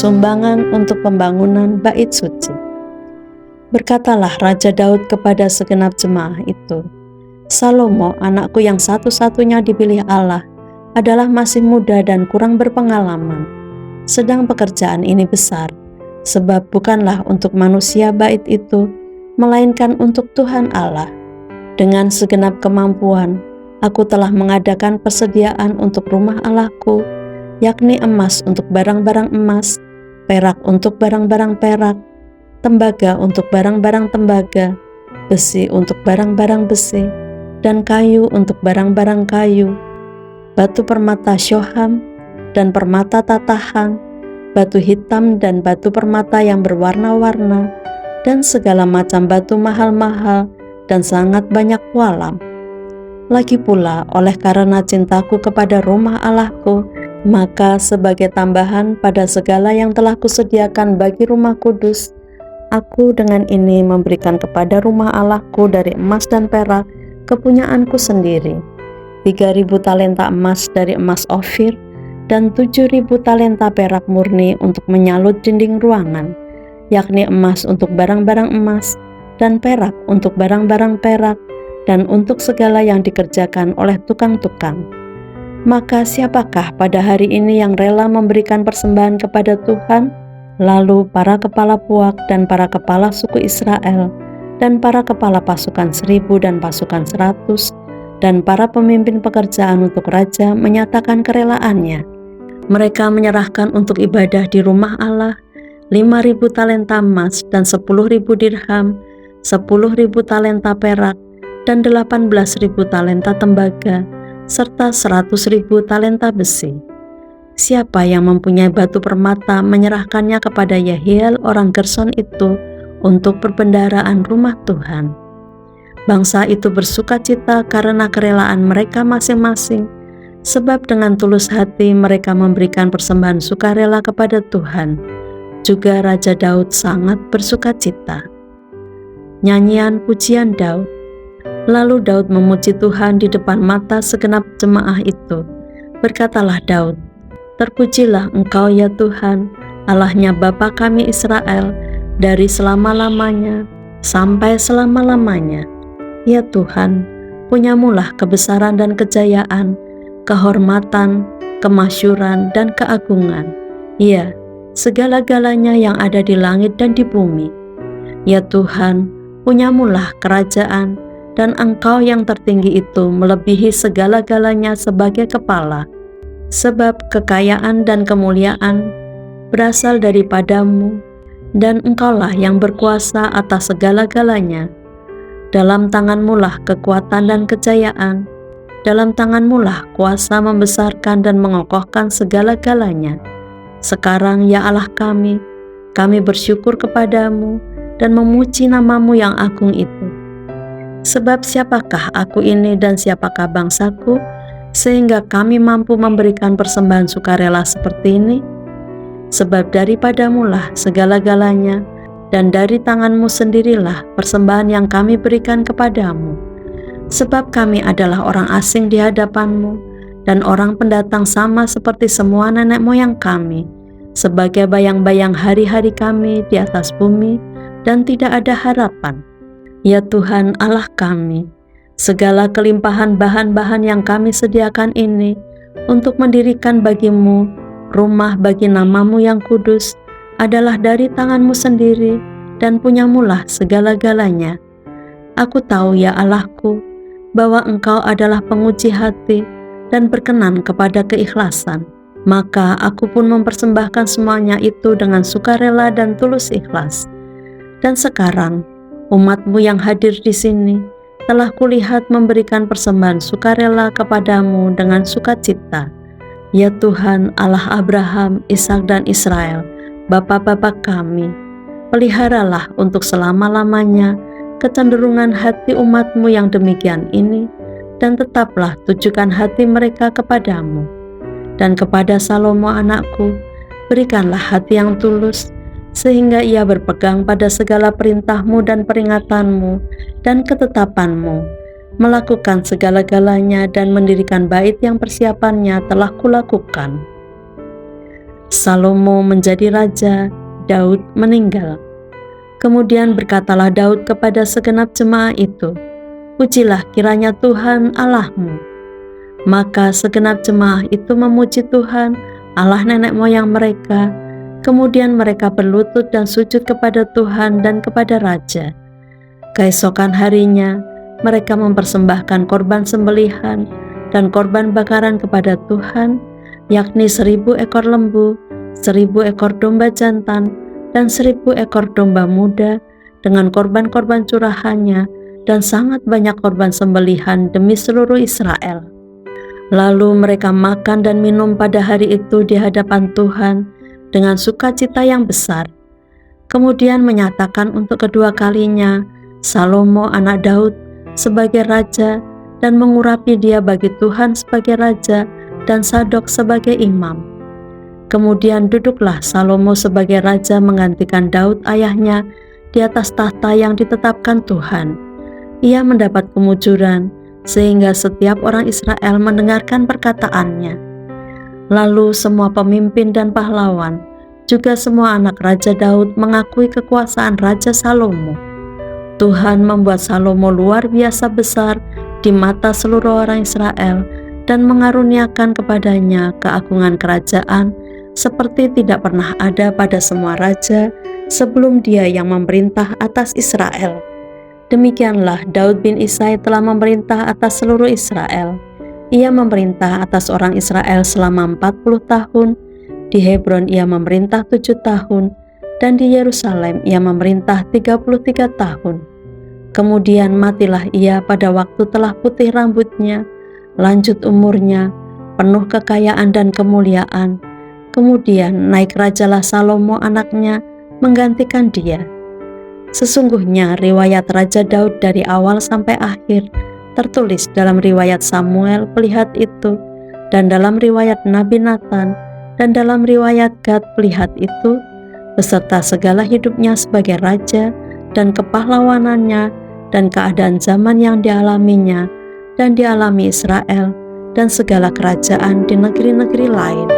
sumbangan untuk pembangunan bait suci. Berkatalah Raja Daud kepada segenap jemaah itu, Salomo, anakku yang satu-satunya dipilih Allah, adalah masih muda dan kurang berpengalaman. Sedang pekerjaan ini besar, sebab bukanlah untuk manusia bait itu, melainkan untuk Tuhan Allah. Dengan segenap kemampuan, aku telah mengadakan persediaan untuk rumah Allahku, yakni emas untuk barang-barang emas, perak untuk barang-barang perak, tembaga untuk barang-barang tembaga, besi untuk barang-barang besi, dan kayu untuk barang-barang kayu, batu permata syoham dan permata tatahan, batu hitam dan batu permata yang berwarna-warna, dan segala macam batu mahal-mahal dan sangat banyak walam. Lagi pula oleh karena cintaku kepada rumah Allahku, maka sebagai tambahan pada segala yang telah kusediakan bagi rumah kudus, aku dengan ini memberikan kepada rumah Allahku dari emas dan perak kepunyaanku sendiri, 3.000 talenta emas dari emas Ofir, dan 7.000 talenta perak murni untuk menyalut dinding ruangan, yakni emas untuk barang-barang emas, dan perak untuk barang-barang perak, dan untuk segala yang dikerjakan oleh tukang-tukang. Maka siapakah pada hari ini yang rela memberikan persembahan kepada Tuhan? Lalu para kepala puak dan para kepala suku Israel, dan para kepala pasukan 1.000 dan pasukan 100, dan para pemimpin pekerjaan untuk raja menyatakan kerelaannya. Mereka menyerahkan untuk ibadah di rumah Allah 5.000 talenta emas dan 10.000 dirham, 10.000 talenta perak, dan 18.000 talenta tembaga, serta 100.000 talenta besi. Siapa yang mempunyai batu permata menyerahkannya kepada Yehiel orang Gerson itu untuk perbendaharaan rumah Tuhan. Bangsa itu bersukacita karena kerelaan mereka masing-masing, sebab dengan tulus hati mereka memberikan persembahan sukarela kepada Tuhan. Juga Raja Daud sangat bersukacita. Nyanyian pujian Daud. Lalu Daud memuji Tuhan di depan mata segenap jemaah itu. Berkatalah Daud, terpujilah Engkau ya Tuhan, Allahnya Bapa kami Israel, dari selama-lamanya sampai selama-lamanya. Ya Tuhan, punyamulah kebesaran dan kejayaan, kehormatan, kemasyuran, dan keagungan. Ya, segala-galanya yang ada di langit dan di bumi. Ya Tuhan, punyamulah kerajaan, dan Engkau yang tertinggi itu melebihi segala-galanya sebagai kepala. Sebab kekayaan dan kemuliaan berasal daripadamu, dan Engkaulah yang berkuasa atas segala-galanya. Dalam tangan-Mulah kekuatan dan kejayaan, dalam tangan-Mulah kuasa membesarkan dan mengokohkan segala-galanya. Sekarang ya Allah kami bersyukur kepadamu dan memuji nama-Mu yang agung itu. Sebab siapakah aku ini dan siapakah bangsaku, sehingga kami mampu memberikan persembahan sukarela seperti ini? Sebab daripadamu-lah segala-galanya, dan dari tangan-Mu sendirilah persembahan yang kami berikan kepadamu. Sebab kami adalah orang asing di hadapan-Mu, dan orang pendatang sama seperti semua nenek moyang kami, sebagai bayang-bayang hari-hari kami di atas bumi, dan tidak ada harapan. Ya Tuhan Allah kami, segala kelimpahan bahan-bahan yang kami sediakan ini untuk mendirikan bagi-Mu rumah bagi nama-Mu yang kudus adalah dari tangan-Mu sendiri, dan punyamulah segala-galanya. Aku tahu ya Allahku, bahwa Engkau adalah penguji hati dan berkenan kepada keikhlasan. Maka aku pun mempersembahkan semuanya itu dengan sukarela dan tulus ikhlas. Dan sekarang, umat-Mu yang hadir di sini telah kulihat memberikan persembahan sukarela kepadamu dengan sukacita. Ya Tuhan Allah Abraham, Ishak dan Israel, Bapa-Bapa kami, peliharalah untuk selama-lamanya kecenderungan hati umat-Mu yang demikian ini, dan tetaplah tujukan hati mereka kepadamu. Dan kepada Salomo anakku, berikanlah hati yang tulus, sehingga ia berpegang pada segala perintah-Mu dan peringatan-Mu dan ketetapan-Mu, melakukan segala-galanya dan mendirikan bait yang persiapannya telah kulakukan. Salomo menjadi raja, Daud meninggal. Kemudian berkatalah Daud kepada segenap jemaah itu, "Pujilah kiranya Tuhan Allahmu." Maka segenap jemaah itu memuji Tuhan, Allah nenek moyang mereka. Kemudian mereka berlutut dan sujud kepada Tuhan dan kepada raja. Keesokan harinya, mereka mempersembahkan korban sembelihan dan korban bakaran kepada Tuhan, yakni 1.000 ekor lembu, 1.000 ekor domba jantan, dan 1.000 ekor domba muda, dengan korban-korban curahannya, dan sangat banyak korban sembelihan demi seluruh Israel. Lalu mereka makan dan minum pada hari itu di hadapan Tuhan dengan sukacita yang besar. Kemudian menyatakan untuk kedua kalinya Salomo anak Daud sebagai raja dan mengurapi dia bagi Tuhan sebagai raja dan Sadok sebagai imam. Kemudian duduklah Salomo sebagai raja menggantikan Daud ayahnya di atas tahta yang ditetapkan Tuhan. Ia mendapat kemujuran sehingga setiap orang Israel mendengarkan perkataannya. Lalu semua pemimpin dan pahlawan, juga semua anak Raja Daud mengakui kekuasaan Raja Salomo. Tuhan membuat Salomo luar biasa besar di mata seluruh orang Israel dan mengaruniakan kepadanya keagungan kerajaan seperti tidak pernah ada pada semua raja sebelum dia yang memerintah atas Israel. Demikianlah Daud bin Isai telah memerintah atas seluruh Israel. Ia memerintah atas orang Israel selama 40 tahun, di Hebron ia memerintah 7 tahun, dan di Yerusalem ia memerintah 33 tahun. Kemudian matilah ia pada waktu telah putih rambutnya, lanjut umurnya, penuh kekayaan dan kemuliaan. Kemudian naik rajalah Salomo anaknya menggantikan dia. Sesungguhnya riwayat Raja Daud dari awal sampai akhir tertulis dalam riwayat Samuel pelihat itu, dan dalam riwayat Nabi Nathan, dan dalam riwayat Gad pelihat itu, beserta segala hidupnya sebagai raja, dan kepahlawanannya, dan keadaan zaman yang dialaminya, dan dialami Israel, dan segala kerajaan di negeri-negeri lain.